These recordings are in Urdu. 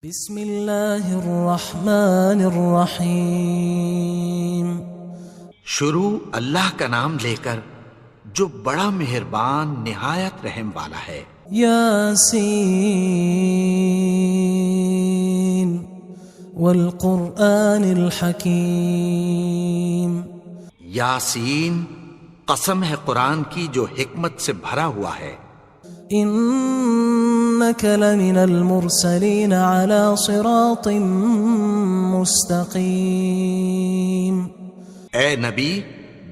بسم اللہ الرحمن الرحیم۔ شروع اللہ کا نام لے کر جو بڑا مہربان نہایت رحم والا ہے۔ یاسین والقرآن الحکیم۔ یاسین، قسم ہے قرآن کی جو حکمت سے بھرا ہوا ہے۔ انک لمن المرسلین علی صراط مستقیم۔ اے نبی،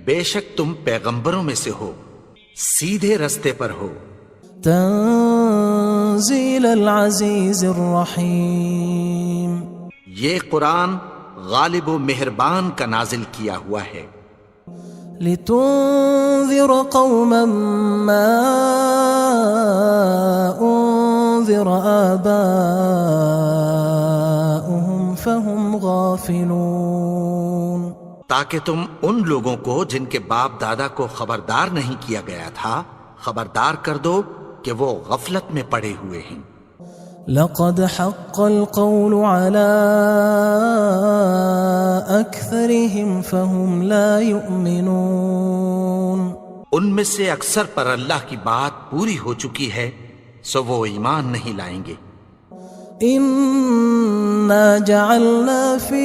بے شک تم پیغمبروں میں سے ہو، سیدھے رستے پر ہو۔ تنزیل العزیز الرحیم۔ یہ قرآن غالب و مہربان کا نازل کیا ہوا ہے۔ لتنذر قوما ما انذر آباؤهم فهم غافلون۔ تاکہ تم ان لوگوں کو جن کے باپ دادا کو خبردار نہیں کیا گیا تھا خبردار کر دو کہ وہ غفلت میں پڑے ہوئے ہیں۔ لقد حق القول على أكثرهم فهم لا يؤمنون۔ ان میں سے اکثر پر اللہ کی بات پوری ہو چکی ہے سو وہ ایمان نہیں لائیں گے۔ إنا جعلنا في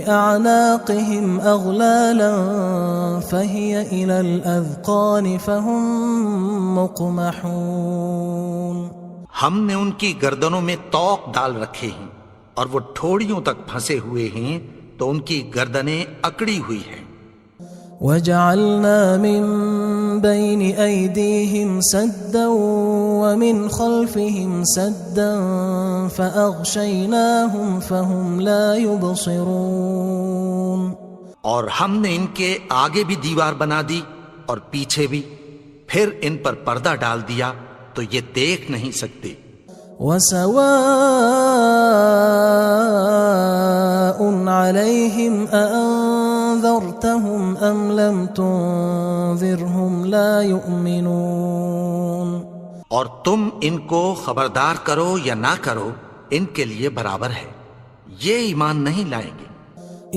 أعناقهم أغلالا فهي إلى الأذقان فهم مقمحون۔ ہم نے ان کی گردنوں میں طوق ڈال رکھے ہیں اور وہ ٹھوڑیوں تک پھنسے ہوئے ہیں تو ان کی گردنیں اکڑی ہوئی ہیں۔ وجعلنا من بين أيديهم سدا ومن خلفهم سدا فأغشيناهم فهم لا يبصرون۔ اور ہم نے ان کے آگے بھی دیوار بنا دی اور پیچھے بھی، پھر ان پر پردہ ڈال دیا تو یہ دیکھ نہیں سکتے۔ وسواء عليهم أأنذرتهم أم لم تنذرهم لا يؤمنون۔ اور تم ان کو خبردار کرو یا نہ کرو ان کے لیے برابر ہے، یہ ایمان نہیں لائیں گے۔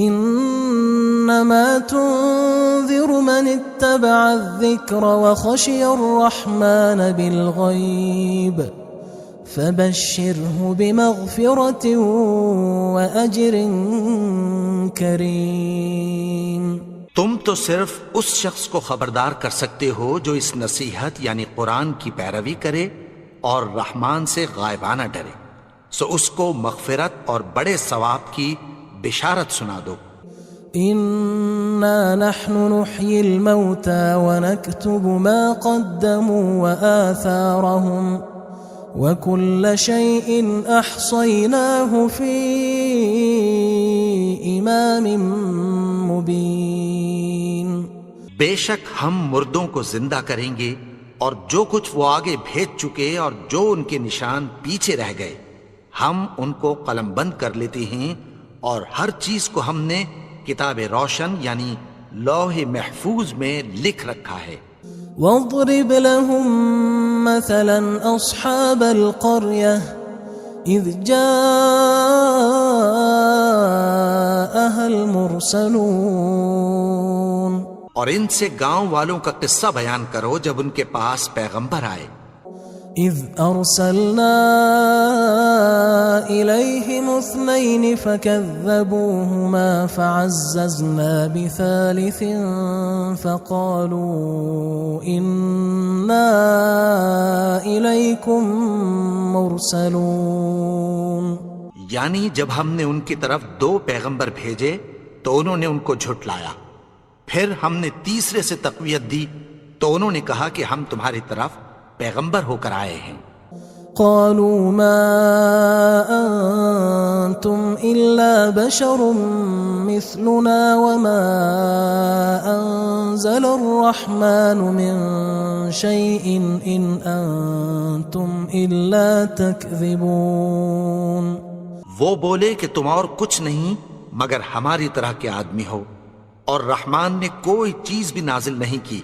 انما تنذر من اتبع الذکر وخشی الرحمن بالغیب فبشره بمغفرة وأجر کریم۔ تم تو صرف اس شخص کو خبردار کر سکتے ہو جو اس نصیحت یعنی قرآن کی پیروی کرے اور رحمان سے غائبانہ ڈرے، سو اس کو مغفرت اور بڑے ثواب کی بشارت سنا دو۔ انا نحن نحيي الموتى ونكتب ما قدموا وآثارهم وكل شيء احصيناه في امام مبين۔ بے شک ہم مردوں کو زندہ کریں گے اور جو کچھ وہ آگے بھیج چکے اور جو ان کے نشان پیچھے رہ گئے ہم ان کو قلم بند کر لیتے ہیں، اور ہر چیز کو ہم نے کتاب روشن یعنی لوح محفوظ میں لکھ رکھا ہے۔ واضرب لهم مثلا اصحاب القرية اذ جاءها المرسلون۔ اور ان سے گاؤں والوں کا قصہ بیان کرو جب ان کے پاس پیغمبر آئے۔ اذ ارسلنا الیہم اثنین فکذبوہما فعززنا بثالث فقالوا انا الیکم مرسلون۔ یعنی جب ہم نے ان کی طرف 2 پیغمبر بھیجے تو انہوں نے ان کو جھٹلایا، پھر ہم نے تیسرے سے تقویت دی تو انہوں نے کہا کہ ہم تمہاری طرف پیغمبر ہو کر آئے ہیں۔ قالوا ما انتم الا بشر مثلنا وما انزل الرحمن من شيء ان انتم الا تكذبون۔ وہ بولے کہ تم اور کچھ نہیں مگر ہماری طرح کے آدمی ہو، اور رحمان نے کوئی چیز بھی نازل نہیں کی،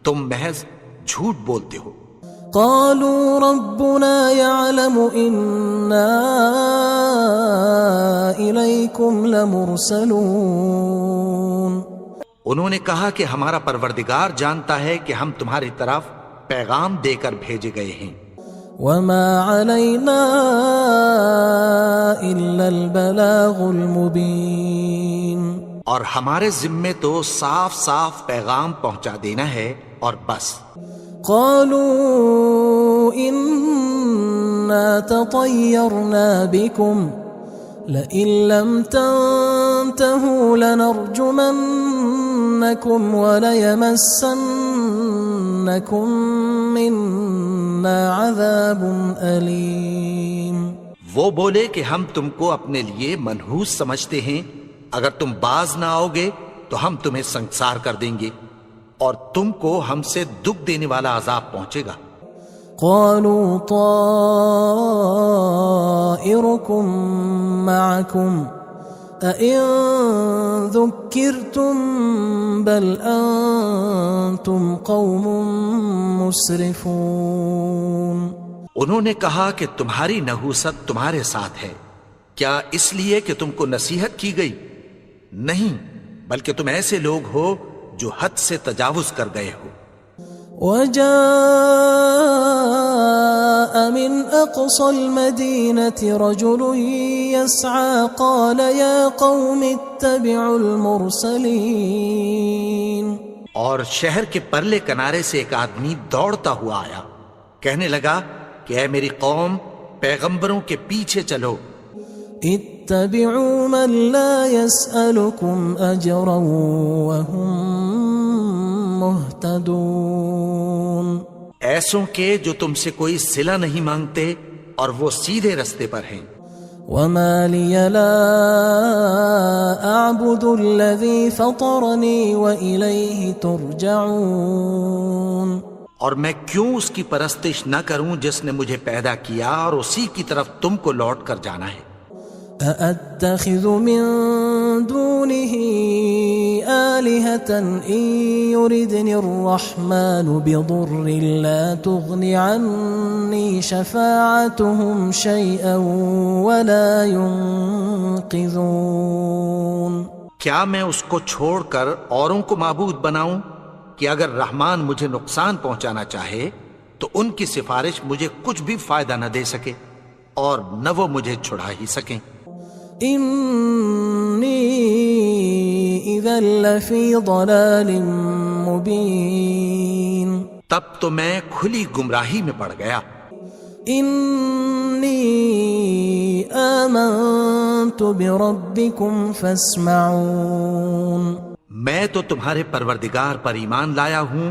تم محض جھوٹ بولتے ہو۔ قالوا ربنا يعلم إنا إليكم لمرسلون. انہوں نے کہا کہ ہمارا پروردگار جانتا ہے کہ ہم تمہاری طرف پیغام دے کر بھیجے گئے ہیں. وما علينا إلا البلاغ المبين. اور ہمارے ذمے تو صاف صاف پیغام پہنچا دینا ہے اور بس. قالوا إنا تطيرنا بكم لئن لم تنتهوا لنرجمنكم وليمسنكم منا عذاب أليم. وہ بولے کہ ہم تم کو اپنے لیے منحوس سمجھتے ہیں، اگر تم باز نہ آؤ گے تو ہم تمہیں سنسار کر دیں گے اور تم کو ہم سے دکھ دینے والا عذاب پہنچے گا. قالوا طائركم معكم أئن ذكرتم بل أنتم قوم مسرفون. انہوں نے کہا کہ تمہاری نحوست تمہارے ساتھ ہے، کیا اس لیے کہ تم کو نصیحت کی گئی؟ نہیں، بلکہ تم ایسے لوگ ہو جو حد سے تجاوز کر گئے ہو. وجاء من أقصى المدينة رجل يسعى قال يا قوم اتبعوا المرسلين. اور شہر کے پرلے کنارے سے ایک آدمی دوڑتا ہوا آیا، کہنے لگا کہ اے میری قوم، پیغمبروں کے پیچھے چلو. اتبعوا من لا يسألكم أجرا وهم مهتدون. ایسوں کے جو تم سے کوئی صلہ نہیں مانگتے اور وہ سیدھے رستے پر ہیں. وما لي لا أعبد الذي فطرني وإليه ترجعون. اور میں کیوں اس کی پرستش نہ کروں جس نے مجھے پیدا کیا اور اسی کی طرف تم کو لوٹ کر جانا ہے. أأتخذ من دونه آلهة إن يردني الرحمن بضر لا تغن عني شفاعتهم شيئا ولا ينقذون. کیا میں اس کو چھوڑ کر اوروں کو معبود بناؤں کہ اگر رحمان مجھے نقصان پہنچانا چاہے تو ان کی سفارش مجھے کچھ بھی فائدہ نہ دے سکے اور نہ وہ مجھے چھڑا ہی سکیں. إني إذا لفي ضلال مبين. تب تو میں کھلی گمراہی میں پڑ گیا. إني آمنت بربكم فاسمعون. میں تو تمہارے پروردگار پر ایمان لایا ہوں،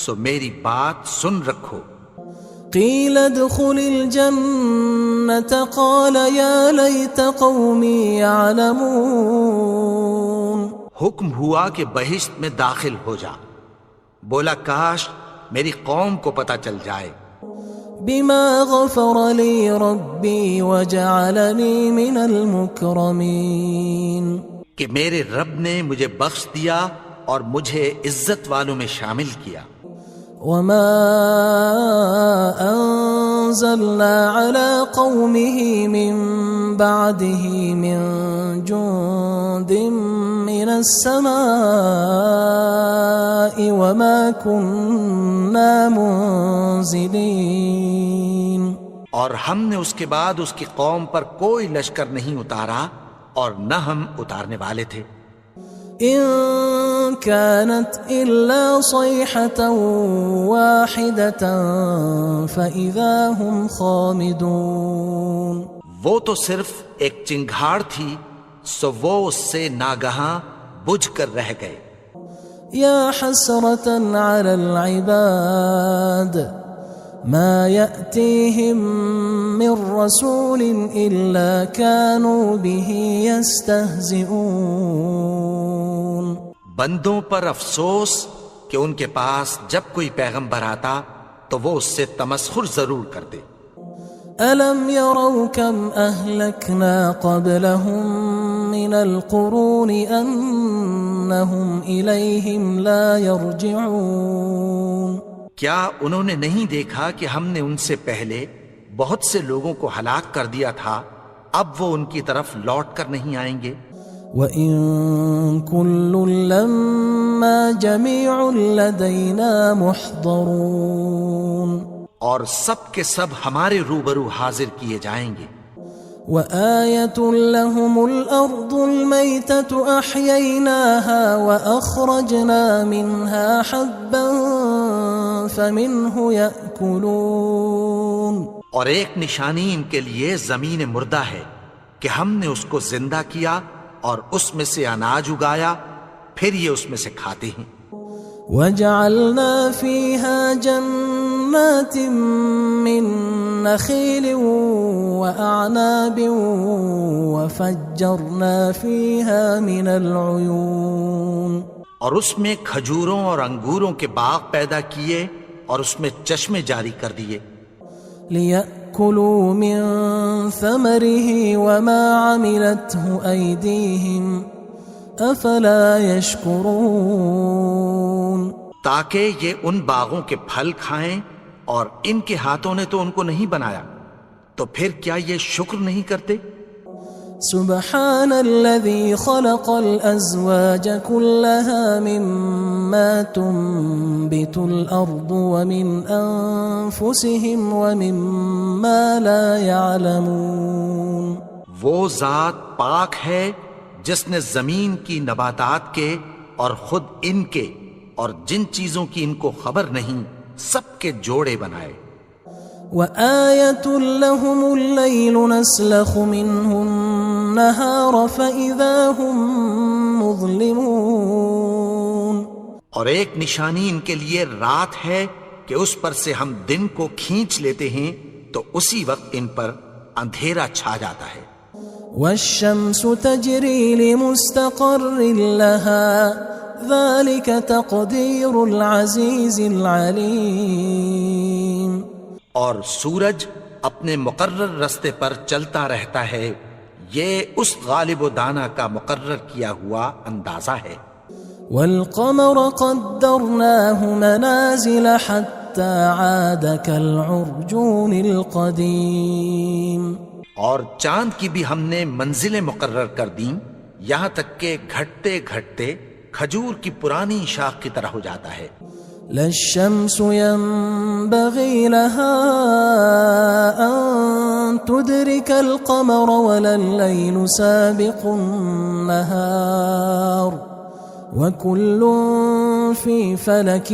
سو میری بات سن رکھو. قيل ادخل الجنة قال يا ليت قومي يعلمون. حکم ہوا کہ بہشت میں داخل ہو جا. بولا کاش میری قوم کو پتہ چل جائے. بما غفر لي ربي وجعلني من المكرمين. کہ میرے رب نے مجھے بخش دیا اور مجھے عزت والوں میں شامل کیا. وما أنزلنا على قومه من بعده من جند من السماء وما كنا منزلين. اور ہم نے اس کے بعد اس کی قوم پر کوئی لشکر نہیں اتارا اور نہ ہم اتارنے والے تھے. إن كانت إلا صيحة واحدة فإذا هم خامدون. وہ تو صرف ایک چنگھاڑ تھی، سو وہ اس سے ناگہاں بجھ کر رہ گئے. يا حسرة على العباد ما يأتيهم من رسول إلا كانوا به يستهزئون. بندوں پر افسوس کہ ان کے پاس جب کوئی پیغمبر آتا تو وہ اس سے تمسخر ضرور کرتے. ألم يروا كم أهلكنا قبلهم من القرون أنهم إليهم لا يرجعون. کیا انہوں نے نہیں دیکھا کہ ہم نے ان سے پہلے بہت سے لوگوں کو ہلاک کر دیا تھا، اب وہ ان کی طرف لوٹ کر نہیں آئیں گے؟ وَإِن كُلٌّ لَمَّا جَمِيعٌ لَدَيْنَا مُحْضَرُونَ، اور سب کے سب ہمارے روبرو حاضر کیے جائیں گے۔ وَآيَةٌ لَهُمُ الْأَرْضُ الْمَيْتَةُ أَحْيَيْنَاهَا وَأَخْرَجْنَا مِنْهَا حَبًّا فَمِنْهُ يَأْكُلُونَ، اور ایک نشانی ان کے لیے زمین مردہ ہے کہ ہم نے اس کو زندہ کیا اور اس میں سے اناج اگایا، پھر یہ اس میں سے کھاتے ہیں۔ وَجَعَلْنَا فِيهَا جَنَّاتٍ مِّن نَخِيلٍ وَأَعْنَابٍ وَفَجَّرْنَا فِيهَا مِنَ الْعُيُونِ، اور اس میں کھجوروں اور انگوروں کے باغ پیدا کیے اور اس میں چشمے جاری کر دیے، لِيَأْكُلُوا مِن ثَمَرِهِ وَمَا عَمِلَتْهُ أَيْدِيهِمْ أَفَلَا يَشْكُرُونَ، تاکہ یہ ان باغوں کے پھل کھائیں، اور ان کے ہاتھوں نے تو ان کو نہیں بنایا، تو پھر کیا یہ شکر نہیں کرتے؟ سبحان الذي خلق الأزواج كلها مما تنبت الأرض ومن أنفسهم ومما لا يعلمون، وہ ذات پاک ہے جس نے زمین کی نباتات کے اور خود ان کے اور جن چیزوں کی ان کو خبر نہیں سب کے جوڑے بنائے۔ وآية لهم الليل نسلخ منه النهار فإذا هم مظلمون، اور ایک نشانی ان کے لیے رات ہے کہ اس پر سے ہم دن کو کھینچ لیتے ہیں تو اسی وقت ان پر اندھیرا چھا جاتا ہے۔ والشمس تجري لمستقر لها ذلك تقدير العزيز العليم، اور سورج اپنے مقرر رستے پر چلتا رہتا ہے، یہ اس غالب و دانا کا مقرر کیا ہوا اندازہ ہے۔ والقمر قدرناه منازل حتى عاد كالعرجون القديم، اور چاند کی بھی ہم نے منزلیں مقرر کر دیں، یہاں تک کہ گھٹتے گھٹتے کھجور کی پرانی شاخ کی طرح ہو جاتا ہے۔ لا الشمس ينبغي لها أن تدرك القمر ولا الليل سابق النهار وكل في فلك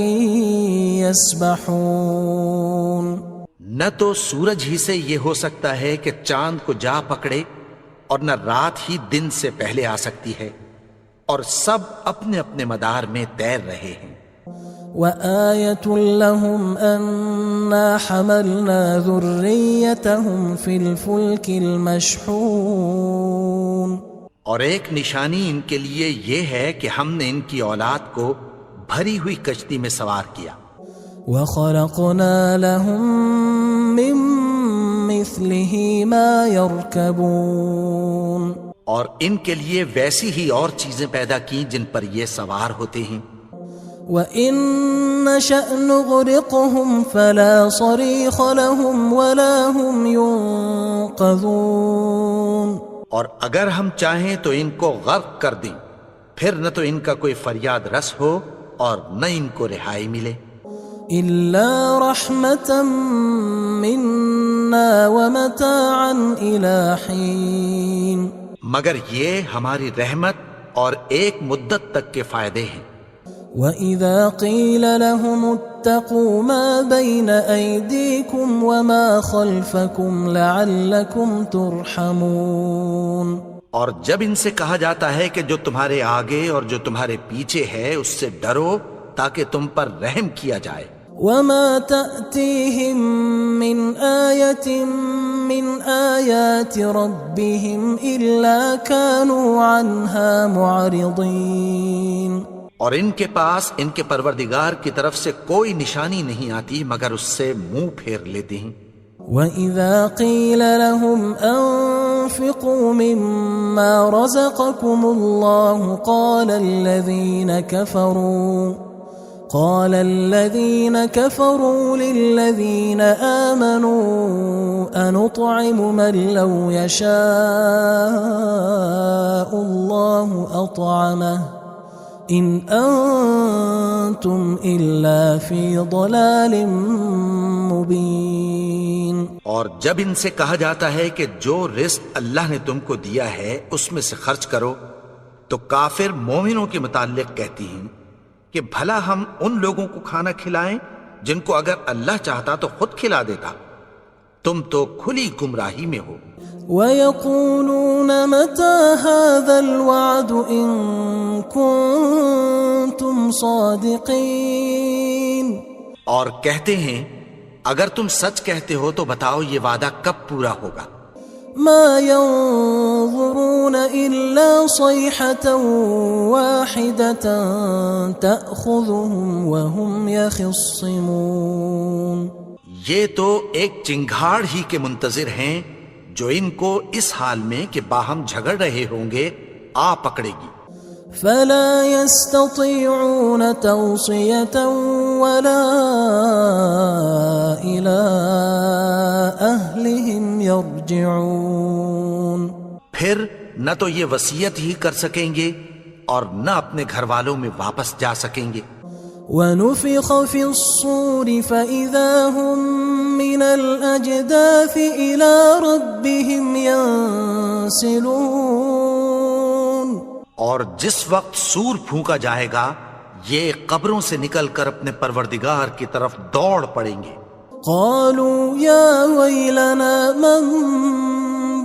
يسبحون، نہ تو سورج ہی سے یہ ہو سکتا ہے کہ چاند کو جا پکڑے، اور نہ رات ہی دن سے پہلے آ سکتی ہے، اور سب اپنے اپنے مدار میں تیر رہے ہیں۔ وآية لهم أنا حملنا ذريتهم في الفلك المشحون، اور ایک نشانی ان کے لیے یہ ہے کہ ہم نے ان کی اولاد کو بھری ہوئی کشتی میں سوار کیا۔ وخلقنا لهم من مثله ما يركبون، اور ان کے لیے ویسی ہی اور چیزیں پیدا کی جن پر یہ سوار ہوتے ہیں۔ وَإِن نَّشَأْ نُغْرِقْهُمْ فَلَا صَرِيخَ لَهُمْ وَلَا هُمْ يُنقَذُونَ، اور اگر ہم چاہیں تو ان کو غرق کر دیں، پھر نہ تو ان کا کوئی فریاد رس ہو اور نہ ان کو رہائی ملے۔ إِلَّا رَحْمَةً مِنَّا وَمَتَاعًا إِلَى حِينٍ، مگر یہ ہماری رحمت اور ایک مدت تک کے فائدے ہیں۔ وَإِذَا قِيلَ لَهُمُ اتَّقُوا مَا بَيْنَ أَيْدِيكُمْ وَمَا خَلْفَكُمْ لَعَلَّكُمْ تُرْحَمُونَ، اور جب ان سے کہا جاتا ہے کہ جو تمہارے آگے اور جو تمہارے پیچھے ہے اس سے ڈرو تاکہ تم پر رحم کیا جائے۔ وَمَا تَأْتِيهِم مِّنْ آيَةٍ مِّنْ آيَاتِ رَبِّهِمْ إِلَّا كَانُوا عَنْهَا مُعْرِضِينَ، اور ان کے پاس ان کے پروردگار کی طرف سے کوئی نشانی نہیں آتی مگر اس سے منہ پھیر لیتے ہیں۔ وَإِذَا قِيلَ لَهُمْ أَنفِقُوا مِمَّا رَزَقَكُمُ اللَّهُ قال الذين كفروا للذين آمنوا أنطعم من لو يشاء الله أطعمه إن أنتم إلا في ضلال مبين. اور جب ان سے کہا جاتا ہے کہ جو رزق اللہ نے تم کو دیا ہے اس میں سے خرچ کرو، تو کافر مومنوں کے متعلق کہتی ہیں کہ بھلا ہم ان لوگوں کو کھانا کھلائیں جن کو اگر اللہ چاہتا تو خود کھلا دیتا. تم تو کھلی گمراہی میں ہو. وَيَقُولُونَ مَتَى هَذَا الْوَعْدُ إِن كُنتُمْ صَادِقِينَ. اور کہتے ہیں اگر تم سچ کہتے ہو تو بتاؤ یہ وعدہ کب پورا ہوگا. ما ينظرون إلا صيحة واحدة تأخذهم وهم يخصمون. یہ تو ایک چنگھاڑ ہی کے منتظر ہیں جو ان کو اس حال میں کہ باہم جھگڑ رہے ہوں گے آ پکڑے گی. فلا يستطيعون توصية ولا إلى أهلهم يرجعون. پھر نہ تو یہ وصیت ہی کر سکیں گے اور نہ اپنے گھر والوں میں واپس جا سکیں گے. وَنُفِخَ فِي الصُّورِ فَإِذَا هُم مِّنَ الْأَجْدَاثِ إِلَى رَبِّهِمْ يَنسِلُونَ. اور جس وقت سور پھونکا جائے گا یہ قبروں سے نکل کر اپنے پروردگار کی طرف دوڑ پڑیں گے. قالوا يا ويلنا من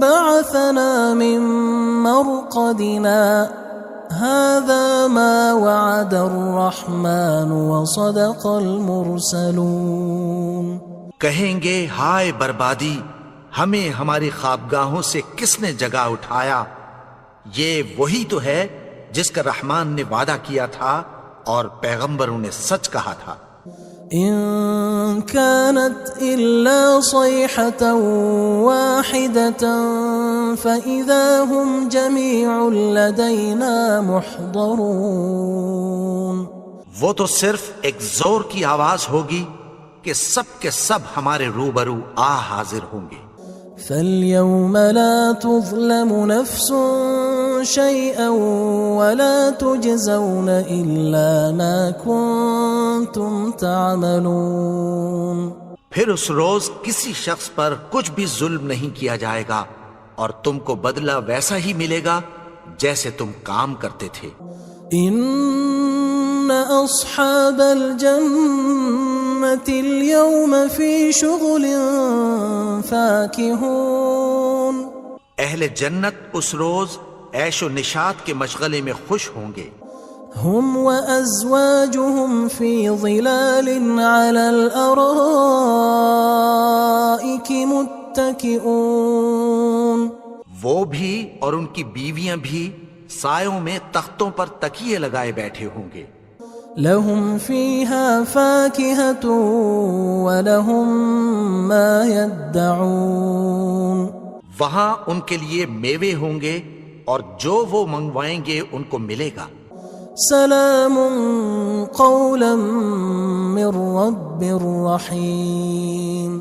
بعثنا من مرقدنا هذا ما وعد الرحمن وصدق المرسلون. کہیں گے ہائے بربادی، ہمیں ہماری خوابگاہوں سے کس نے جگا اٹھایا؟ یہ وہی تو ہے جس کا رحمان نے وعدہ کیا تھا اور پیغمبروں نے سچ کہا تھا. إن كانت إلا صيحة واحدة فإذا هم جميع لدينا محضرون. وہ تو صرف ایک زور کی آواز ہوگی کہ سب کے سب ہمارے روبرو آ حاضر ہوں گے. فاليوم لا تظلم نفس شيئا ولا تجزون إلا ما كنتم تعملون. پھر اس روز کسی شخص پر کچھ بھی ظلم نہیں کیا جائے گا اور تم کو بدلہ ویسا ہی ملے گا جیسے تم کام کرتے تھے. إن أصحاب الجنة اليوم في شغل فاكهون. اہل جنت اس روز عیش و نشاط کے مشغلے میں خوش ہوں گے. هم وأزواجهم في ظلال على الأرائك متكئون. وہ بھی اور ان کی بیویاں بھی سایوں میں تختوں پر تکیے لگائے بیٹھے ہوں گے. لهم فيها فاكهة ولهم ما يدعون. وہاں ان کے لیے میوے ہوں گے اور جو وہ منگوائیں گے ان کو ملے گا. سلام قولا من رب رحیم.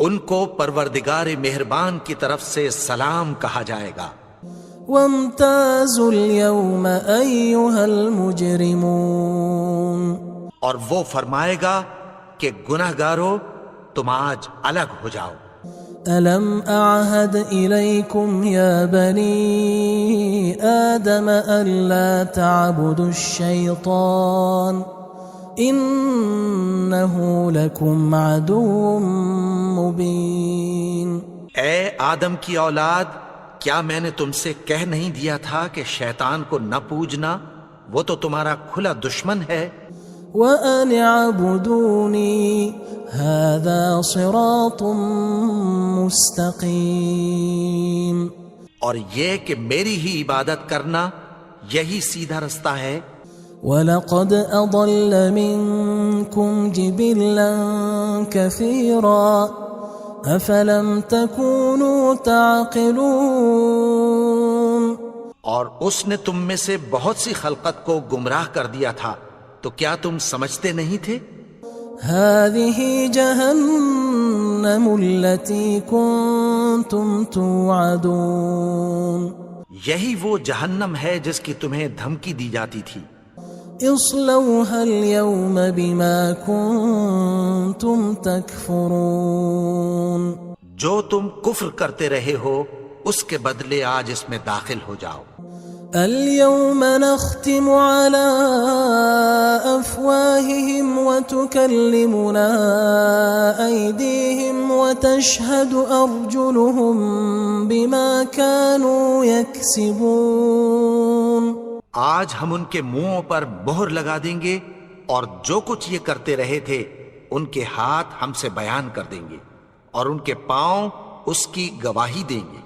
ان کو پروردگار مہربان کی طرف سے سلام کہا جائے گا. وامتازوا اليوم أيها المجرمون. اور وہ فرمائے گا کہ گناہگارو تم آج الگ ہو جاؤ. ألم أعهد إليكم يا بني آدم ألا تعبدوا الشيطان إنه لكم عدو مبين. اے آدم کی اولاد، کیا میں نے تم سے کہہ نہیں دیا تھا کہ شیطان کو نہ پوجنا، وہ تو تمہارا کھلا دشمن ہے. وَأَنِ اعْبُدُونِي هَذَا صِرَاطٌ مُسْتَقِيمٌ. اور یہ کہ میری ہی عبادت کرنا یہی سیدھا رستہ ہے. وَلَقَدْ أَضَلَّ مِنْكُمْ جِبِلًّا كَثِيرًا أَفَلَمْ تَكُونُوا تَعْقِلُونَ. اور اس نے تم میں سے بہت سی خلقت کو گمراہ کر دیا تھا، تو کیا تم سمجھتے نہیں تھے؟ هذه جهنم التي كنتم توعدون یہی وہ جہنم ہے جس کی تمہیں دھمکی دی جاتی تھی. اصلوها اليوم بما كنتم تكفرون جو تم کفر کرتے رہے ہو اس کے بدلے آج اس میں داخل ہو جاؤ. اليوم نختم على أفواههم وتكلمنا أيديهم وتشهد أرجلهم بما كانوا يكسبون. آج ہم ان کے منہوں پر مہر لگا دیں گے اور جو کچھ یہ کرتے رہے تھے ان کے ہاتھ ہم سے بیان کر دیں گے اور ان کے پاؤں اس کی گواہی دیں گے.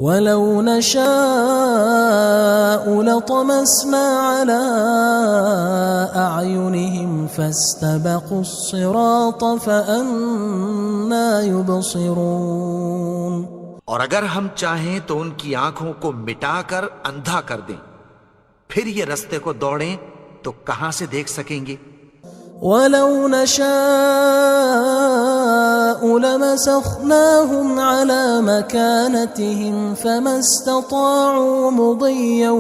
وَلَوْ نَشَاءُ لَطَمَسْنَا عَلَىٰ أَعْيُنِهِمْ فَاسْتَبَقُوا الصِّرَاطَ فَأَنَّىٰ يُبْصِرُونَ. اور اگر ہم چاہیں تو ان کی آنکھوں کو مٹا کر اندھا کر دیں، پھر یہ رستے کو دوڑیں تو کہاں سے دیکھ سکیں گے. وَلَوْ نَشَاءُ لَمَسَخْنَاهُمْ عَلَىٰ مَكَانَتِهِمْ فَمَا اسْتَطَاعُوا مُضِيًّا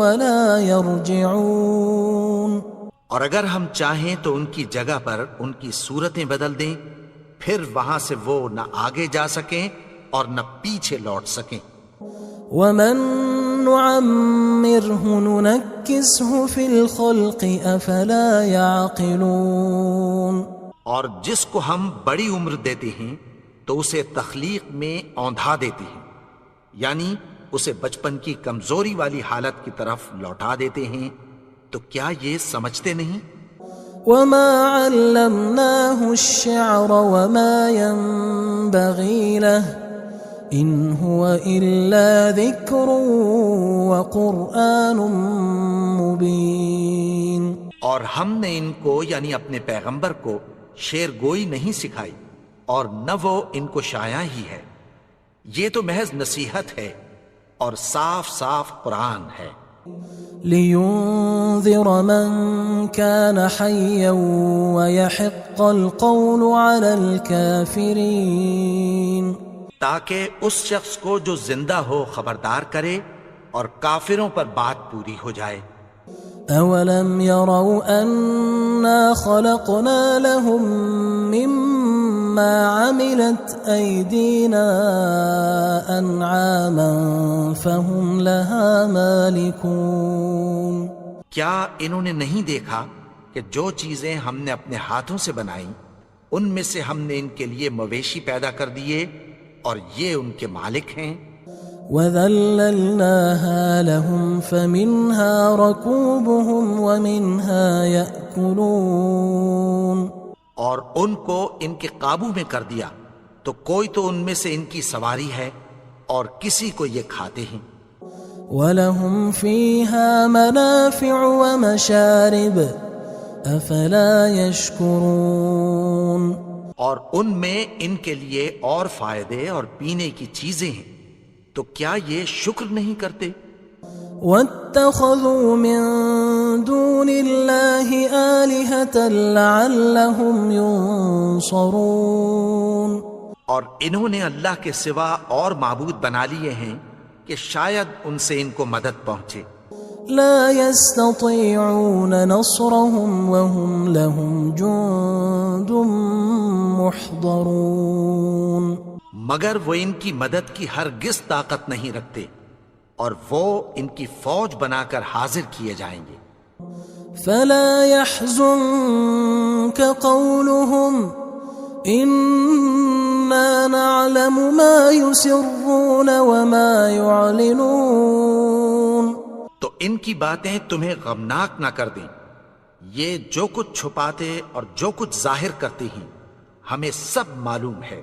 وَلَا يَرْجِعُونَ. اور اگر ہم چاہیں تو ان کی جگہ پر ان کی صورتیں بدل دیں، پھر وہاں سے وہ نہ آگے جا سکیں اور نہ پیچھے لوٹ سکیں. وَمَن نُعَمِّرْهُ نُنَكِّسْهُ فِي الْخَلْقِ أَفَلَا يَعْقِلُونَ. اور جس کو ہم بڑی عمر دیتے ہیں تو اسے تخلیق میں اوندھا دیتے ہیں، یعنی اسے بچپن کی کمزوری والی حالت کی طرف لوٹا دیتے ہیں. تو کیا یہ سمجھتے نہیں؟ وَمَا عَلَّمْنَاهُ الشِّعْرَ وَمَا يَنبَغِي لَهُ إِنْ هُوَ إِلَّا ذِكْرٌ وَقُرْآنٌ مُبِينٌ. اور ہم نے ان کو یعنی اپنے پیغمبر کو شعر گوئی نہیں سکھائی اور نہ وہ ان کو شایع ہی ہے، یہ تو محض نصیحت ہے اور صاف صاف قرآن ہے. لِيُنذِرَ مَن كَانَ حَيًّا وَيَحِقَّ الْقَوْلُ عَلَى الْكَافِرِينَ. تاکہ اس شخص کو جو زندہ ہو خبردار کرے اور کافروں پر بات پوری ہو جائے. أَوَلَمْ يَرَوْا أَنَّا خَلَقْنَا لَهُم مِّمَّا عَمِلَتْ أَيْدِينَا أَنْعَامًا فَهُمْ لَهَا مَالِكُونَ. کیا انہوں نے نہیں دیکھا کہ جو چیزیں ہم نے اپنے ہاتھوں سے بنائیں ان میں سے ہم نے ان کے لیے مویشی پیدا کر دیے اور یہ ان کے مالک ہیں. وَذَلَّلْنَاهَا لَهُمْ فَمِنْهَا رَكُوبُهُمْ وَمِنْهَا يَأْكُلُونَ. اور ان کو ان کے قابو میں کر دیا تو کوئی تو ان میں سے ان کی سواری ہے اور کسی کو یہ کھاتے ہیں. وَلَهُمْ فِيهَا مَنَافِعُ وَمَشَارِبُ أَفَلَا يَشْكُرُونَ. اور ان میں ان کے لیے اور فائدے اور پینے کی چیزیں ہیں، تو کیا یہ شکر نہیں کرتے؟ وَاتَّخَذُوا مِن دُونِ اللَّهِ آلِهَةً لَعَلَّهُمْ يُنصَرُونَ. اور انہوں نے اللہ کے سوا اور معبود بنا لیے ہیں کہ شاید ان سے ان کو مدد پہنچے. لا يستطيعون نصرهم وهم لهم جند محضرون. مگر وہ ان کی مدد کی ہرگز طاقت نہیں رکھتے اور وہ ان کی فوج بنا کر حاضر کیے جائیں گے. فلا يحزنك قولهم إنا نعلم ما يسرون وما يعلنون. تو ان کی باتیں تمہیں غمناک نہ کر دیں، یہ جو کچھ چھپاتے اور جو کچھ ظاہر کرتے ہیں ہمیں سب معلوم ہے.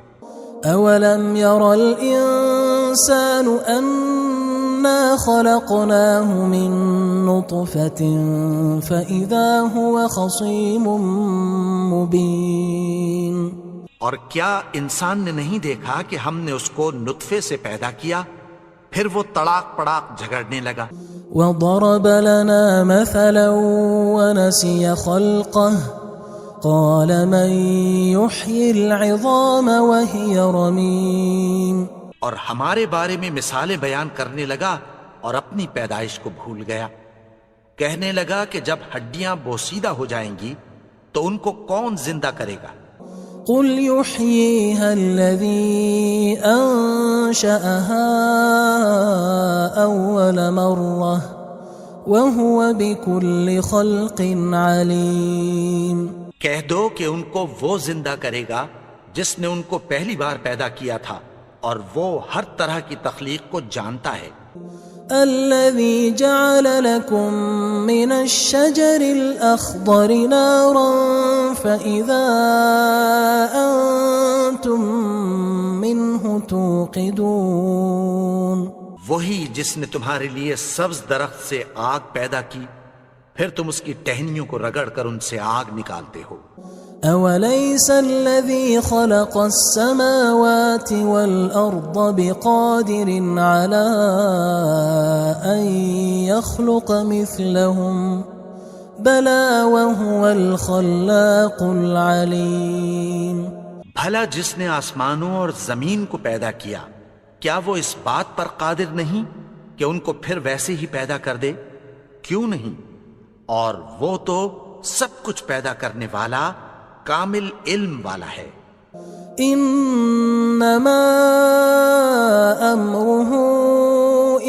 أَوَلَمْ يَرَ الْإِنسَانُ أَنَّا خَلَقْنَاهُ مِن نُّطْفَةٍ فَإِذَا هُوَ خَصِيمٌ مُّبِينٌ. اور کیا انسان نے نہیں دیکھا کہ ہم نے اس کو نطفے سے پیدا کیا، پھر وہ تڑاک پڑاک جھگڑنے لگا. وضرب لنا مثلا ونسي خلقه قال من يحيي العظام وهي رميم اور ہمارے بارے میں مثالیں بیان کرنے لگا اور اپنی پیدائش کو بھول گیا. کہنے لگا کہ جب ہڈیاں بوسیدہ ہو جائیں گی تو ان کو کون زندہ کرے گا؟ قل يحييها الذي أنشأها أول مرة وهو بكل خلق عليم. کہہ دو کہ ان کو وہ زندہ کرے گا جس نے ان کو پہلی بار پیدا کیا تھا اور وہ ہر طرح کی تخلیق کو جانتا ہے. الذي جعل لكم من الشجر الأخضر نارا فإذا أنتم منه توقدون. وہی جس نے تمہارے لیے سبز درخت سے آگ پیدا کی پھر تم اس کی ٹہنیوں کو رگڑ کر ان سے آگ نکالتے ہو. أوليس الذي خلق السماوات والأرض بقادر على أن يخلق مثلهم بلى وهو الخلاق العليم. بھلا جس نے آسمانوں اور زمین کو پیدا کیا کیا وہ اس بات پر قادر نہیں کہ ان کو پھر ویسے ہی پیدا کر دے؟ کیوں نہیں؟ اور وہ تو سب کچھ پیدا کرنے والا کامل علم والا ہے. انما امره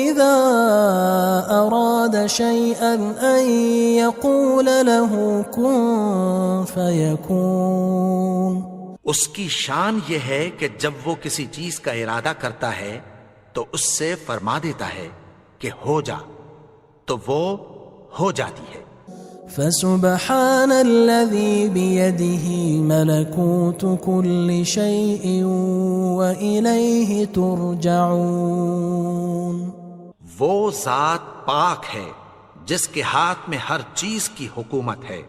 اذا اراد شيئا ان يقول له كن فيكون. اس کی شان یہ ہے کہ جب وہ کسی چیز کا ارادہ کرتا ہے تو اس سے فرما دیتا ہے کہ ہو جا تو وہ ہو جاتی ہے. فسبحان الذي بيده ملكوت كل شيء وإليه ترجعون. وہ ذات پاک ہے جس کے ہاتھ میں ہر چیز کی حکومت ہے